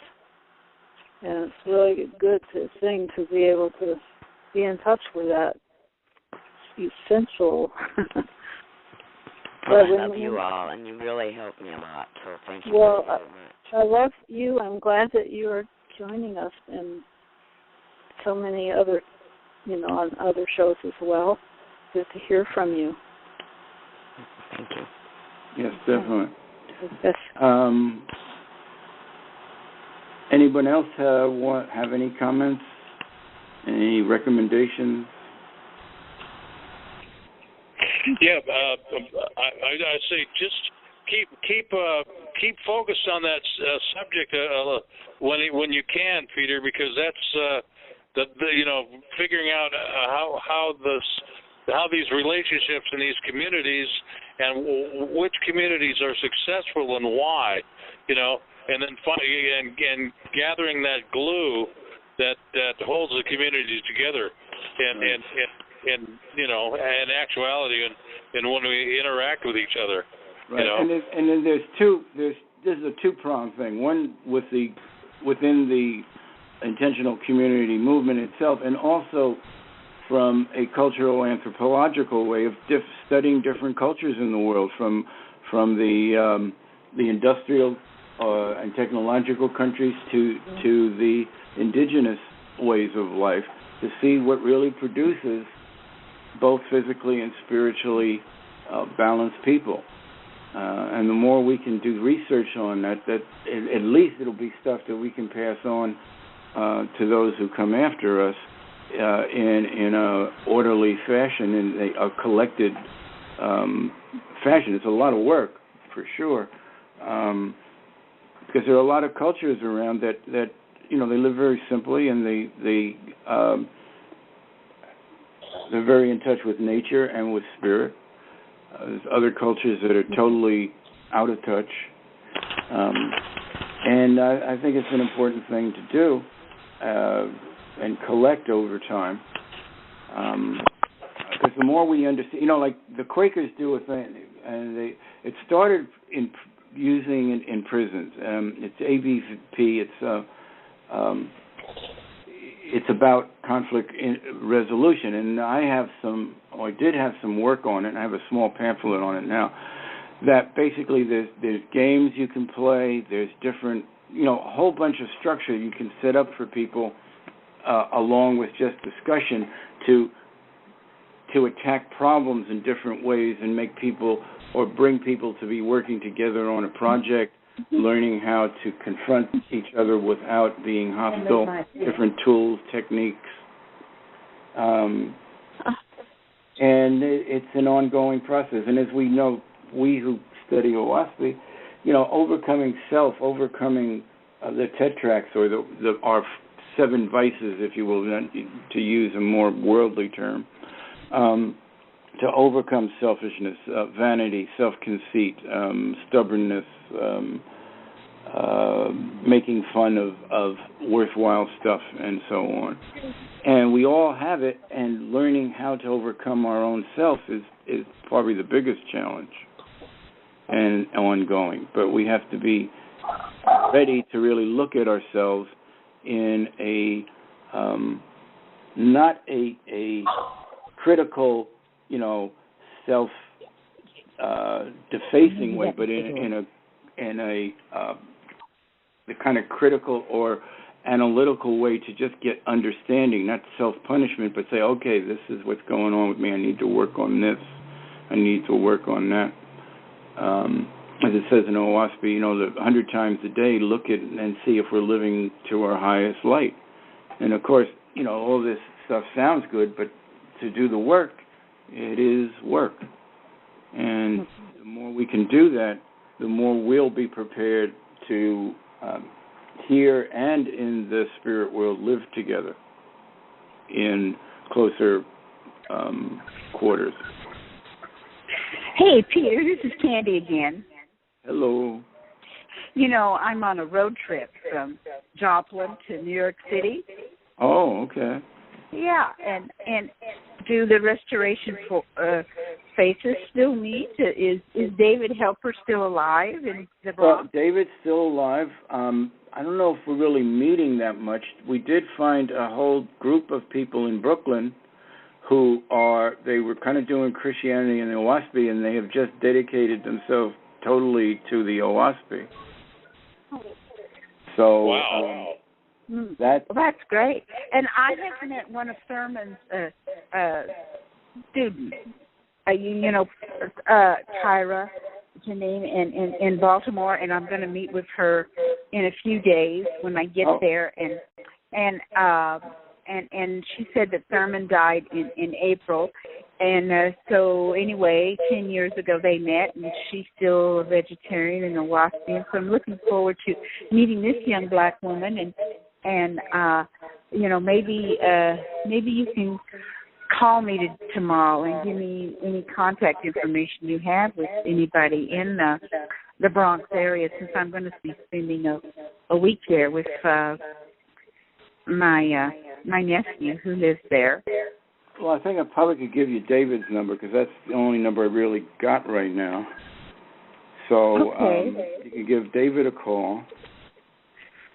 And it's really a good thing to be able to be in touch with that essential. I love you all, and you really helped me a lot, so thank you so much. I love you. I'm glad that you are joining us and so many other, on other shows as well. Good to hear from you. Thank you. Yes, definitely. Yes. Anyone else have any comments? Any recommendations? Yeah, I say just keep focused on that subject when you can, Peter, because that's figuring out how these relationships in these communities and which communities are successful and why, and then and gathering that glue that holds the communities together, and in actuality, and when we interact with each other, right. And then this is a two-pronged thing. One within the intentional community movement itself, and also from a cultural anthropological way of studying different cultures in the world, from the industrial and technological countries to the indigenous ways of life, to see what really produces both physically and spiritually balanced people. And the more we can do research on that at least it'll be stuff that we can pass on to those who come after us in a orderly fashion, in a collected fashion. It's a lot of work, for sure, because there are a lot of cultures around that they live very simply, and they're very in touch with nature and with spirit. There's other cultures that are totally out of touch, and I think it's an important thing to do and collect over time, because the more we understand, like the Quakers do a thing, and it started using in prisons. It's AVP. It's about conflict resolution, and I did have some work on it, and I have a small pamphlet on it now, that basically there's games you can play, there's different, a whole bunch of structure you can set up for people, along with just discussion, to attack problems in different ways and make people, or bring people to be working together on a project, learning how to confront each other without being hostile, different tools, techniques. And it's an ongoing process. And as we know, we who study OWASP, overcoming the tetrax, or our 7 vices, if you will, to use a more worldly term, to overcome selfishness, vanity, self-conceit, stubbornness, making fun of worthwhile stuff and so on. And we all have it, and learning how to overcome our own self is probably the biggest challenge and ongoing. But we have to be ready to really look at ourselves in a not a critical, self defacing way, but in a the kind of critical or analytical way to just get understanding, not self-punishment, but say, okay, this is what's going on with me. I need to work on this. I need to work on that. As it says in OWASP, 100 times a day, look at and see if we're living to our highest light. And, of course, all this stuff sounds good, but to do the work, it is work. And the more we can do that, the more we'll be prepared to here and in the spirit world live together in closer quarters. Hey, Peter, this is Candy again. Hello. I'm on a road trip from Joplin to New York City. Oh, okay. Yeah, and do the restoration for faces still meet? Is David Helper still alive in the Bronx? Well, David's still alive. I don't know if we're really meeting that much. We did find a whole group of people in Brooklyn who they were kind of doing Christianity in the OWASP, and they have just dedicated themselves totally to the OWASP. So, wow. That's great. And I have met one of Thurman's students, Tyra Janine in Baltimore, and I'm going to meet with her in a few days when I get there. And she said that Thurman died in April. And so anyway, 10 years ago they met, and she's still a vegetarian and a waspian. So I'm looking forward to meeting this young black woman, and maybe you can call me tomorrow and give me any contact information you have with anybody in the Bronx area, since I'm going to be spending a week there with my nephew who lives there. Well, I think I probably could give you David's number, because that's the only number I really got right now. So you can give David a call,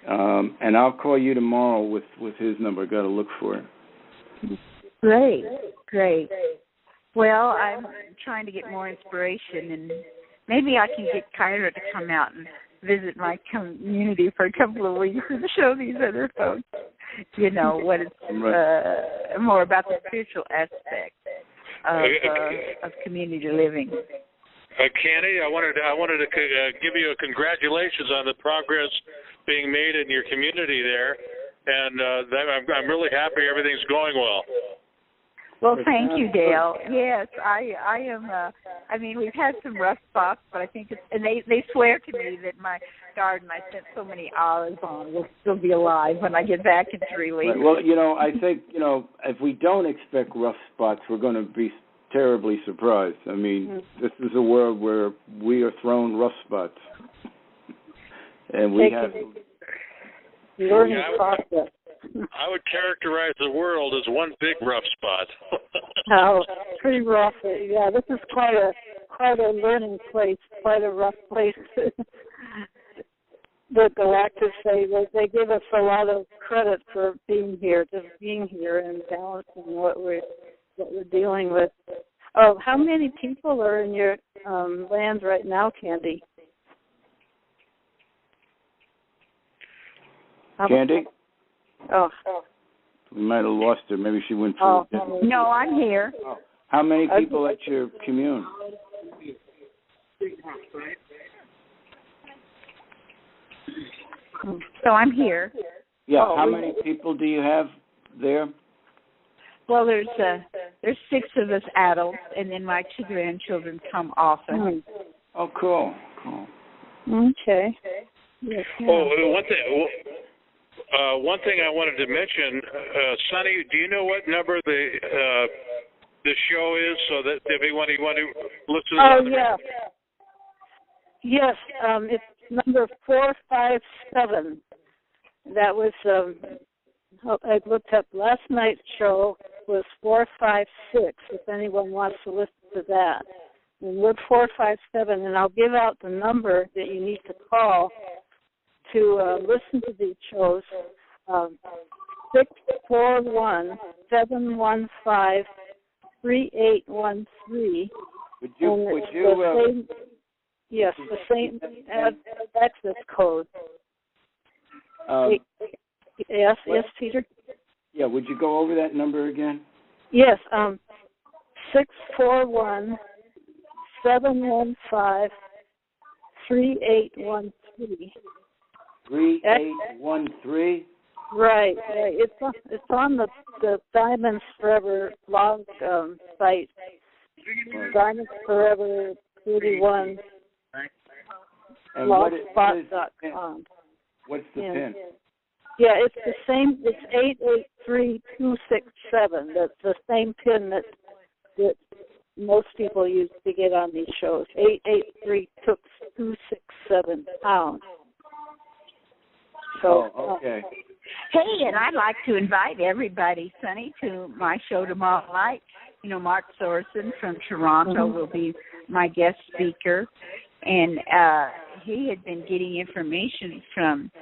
and I'll call you tomorrow with his number. Got to look for it. Great. Well, I'm trying to get more inspiration, and maybe I can get Kyra to come out and visit my community for a couple of weeks and show these other folks, what it's more about the spiritual aspect of community living. Candy, I wanted to give you a congratulations on the progress being made in your community there, and I'm really happy everything's going well. Well, thank you, Dale. Yes, I am. We've had some rough spots, but I think and they swear to me that my garden I spent so many hours on will still be alive when I get back in 3 weeks. Right. Well, I think, if we don't expect rough spots, we're going to be terribly surprised. This is a world where we are thrown rough spots. And we have learning process. I would characterize the world as one big rough spot. Oh, pretty rough. Yeah, this is quite a learning place, quite a rough place. The Galactus say that they give us a lot of credit for being here and balancing what we're dealing with. Oh, how many people are in your lands right now, Candy? Candy? Oh. We might have lost her. Maybe she went through. No, I'm here. Oh. How many people at your commune? So I'm here. Yeah. How many people do you have there? Well, there's 6 of us adults, and then my 2 grandchildren come often. Oh, cool. Okay. Yes, one thing I wanted to mention, Sonny, do you know what number the show is, so that if you want to listen to it? Yeah. Yes, number 457. That was, I looked up last night's show was 456, if anyone wants to listen to that. And we're 457, and I'll give out the number that you need to call to listen to these shows. 641-715-3813. Would you yes, the same access code. Yes, Peter? Yeah, would you go over that number again? Yes, 641-715-3813. 3813? Right. It's on the Diamonds Forever blog site. Diamonds Forever 31 blogspot.com. What's the pin? Yeah, it's the same. It's 883267. That's the same pin that most people use to get on these shows. 883267 pound. So, okay. Hey, and I'd like to invite everybody, Sonny, to my show tomorrow night. You know, Mark Sorensen from Toronto will be my guest speaker, and he had been getting information from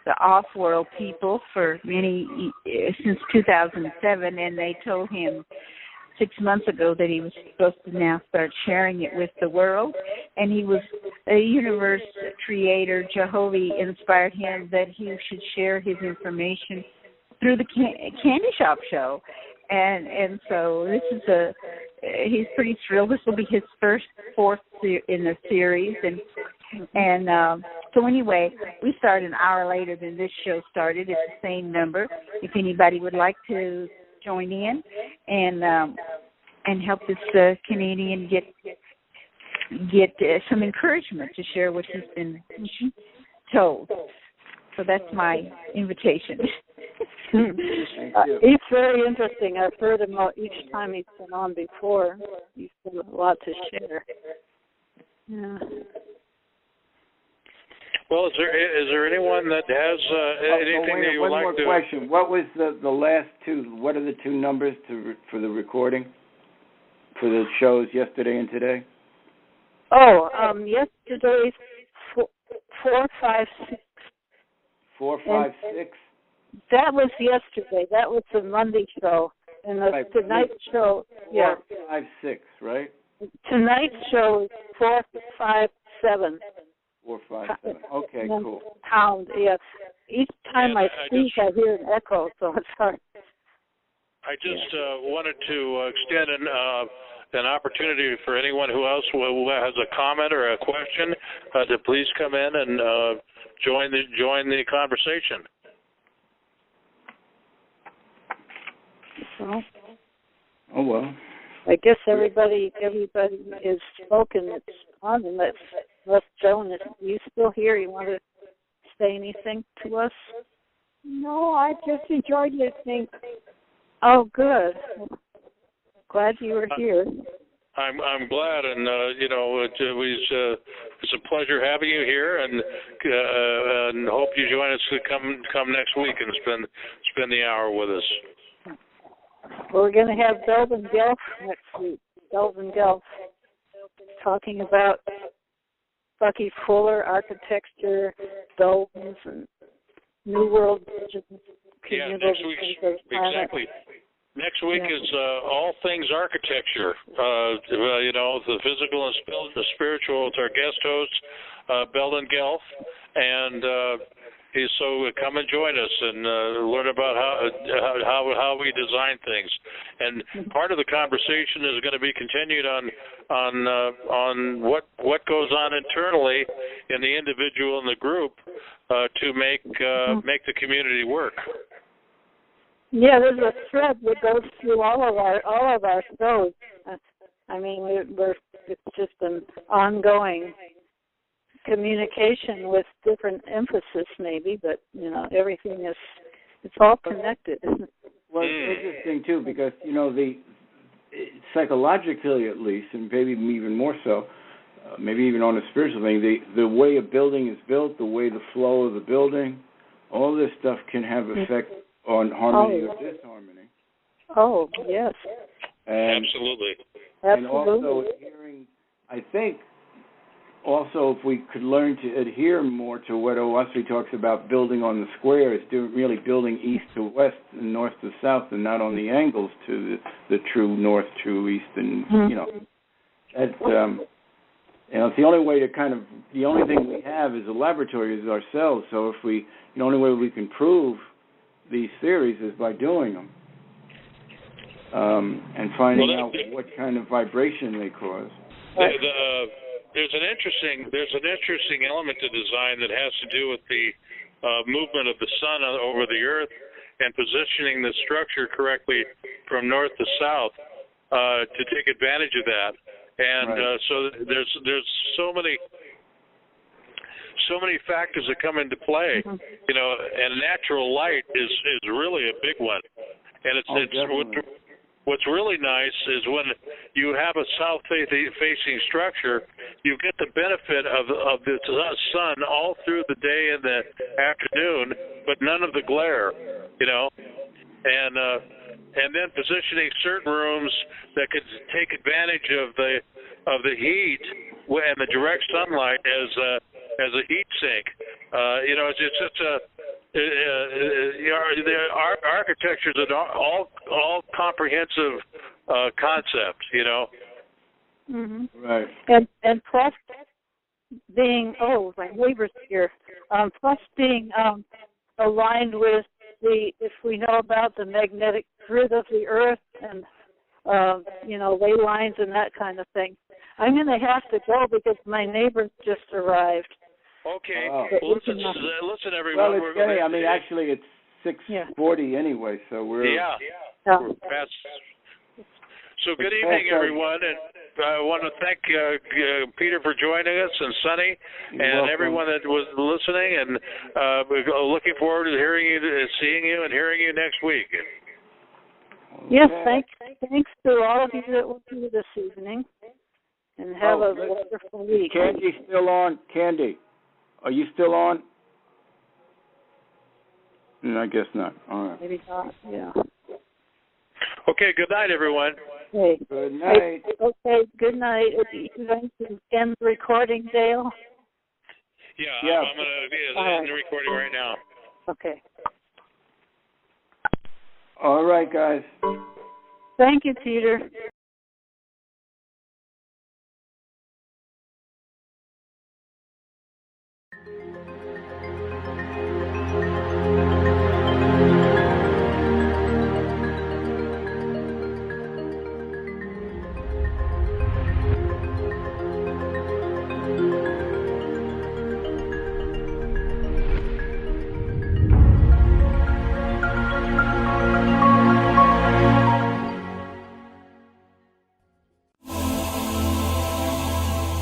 the off-world people for since 2007, and they told him 6 months ago that he was supposed to now start sharing it with the world, and he was a universe creator. Jehovah inspired him that he should share his information through the Candy Shop show, and so this is he's pretty thrilled. This will be his fourth in the series, and so anyway, we start an hour later than this show started. It's the same number. If anybody would like to join in and help this Canadian get some encouragement to share what he's been told. So that's my invitation. He's very interesting. I've heard him each time he's been on before. He's got a lot to share. Yeah. Well, is there anyone that has anything that you would like to? One more question. What was the last two? What are the two numbers for the recording for the shows yesterday and today? Oh, yesterday's 456. 456. That was yesterday. That was the Monday show, and tonight's show. Yeah. 456, right? Tonight's show is 457. 457. Okay, cool. Pound, yes. Each time I speak, I hear an echo, so it's hard. I just wanted to extend an opportunity for anyone who else who has a comment or a question to please come in and join the conversation. So, oh well. I guess everybody is spoken. It's on, and let's Joan. Are you still here? You want to say anything to us? No, I just enjoyed listening. Oh, good. Glad you were here. I'm glad, and it's a pleasure having you here, and hope you join us to come next week and spend the hour with us. We're going to have Delvin Gelf next week. Delvin Gelf talking about Bucky Fuller architecture, Dolphins, and New World vision. Yeah, next week, exactly. Next week is all things architecture. The physical and the spiritual with our guest host, Belden Gelf, and so come and join us and learn about how we design things. And part of the conversation is going to be continued on what goes on internally in the individual and the group to make the community work. Yeah, there's a thread that goes through all of our shows. I mean, it's just an ongoing communication with different emphasis, maybe, but everything it's all connected. Well, it's interesting too because the psychologically, at least, and maybe even more so, maybe even on a spiritual thing, the way a building is built, the way the flow of the building, all this stuff can have effect on harmony or disharmony. Oh, yes. And, Absolutely. And also adhering, I think, also if we could learn to adhere more to what Owasri talks about, building on the squares, really building east to west and north to south, and not on the angles to the true north, true east, and that's it's the only way to the only thing we have is a laboratory is ourselves. So if the only way we can prove these theories is by doing them and finding out what kind of vibration they cause. There's an interesting element to design that has to do with the movement of the sun over the earth and positioning the structure correctly from north to south to take advantage of that. And so there's so many factors that come into play, and natural light is really a big one. And what's really nice is when you have a south-facing structure, you get the benefit of the sun all through the day and the afternoon, but none of the glare, and then positioning certain rooms that could take advantage of the heat and the direct sunlight as a heat sink. It's just the architecture is an all comprehensive concept. Mm-hmm. Right. And plus being my neighbors here. Plus being aligned with if we know about the magnetic grid of the earth and ley lines and that kind of thing. I'm going to have to go because my neighbors just arrived. Okay. Listen, everyone. Well, it's actually it's 6:40 anyway, so we're we're past. So good evening, everyone, and I want to thank Peter for joining us, and Sonny, and everyone that was listening, and we're looking forward to seeing you, and hearing you next week. Yes, thanks to all of you that were here this evening, and have a wonderful week. Candy's still on. Candy, are you still on? I guess not. All right. Maybe not, yeah. Okay, good night, everyone. Okay. Good night. Okay, good night. You going to end the recording, Dale? Yeah. I'm going to end the recording right now. Okay. All right, guys. Thank you, Peter.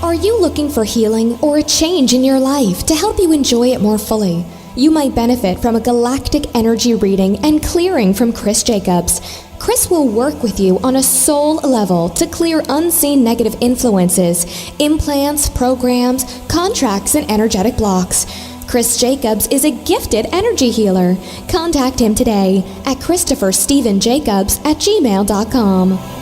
Are you looking for healing or a change in your life to help you enjoy it more fully? You might benefit from a galactic energy reading and clearing from Chris Jacobs. Chris will work with you on a soul level to clear unseen negative influences, implants, programs, contracts, and energetic blocks. Chris Jacobs is a gifted energy healer. Contact him today at ChristopherStephenJacobs@gmail.com.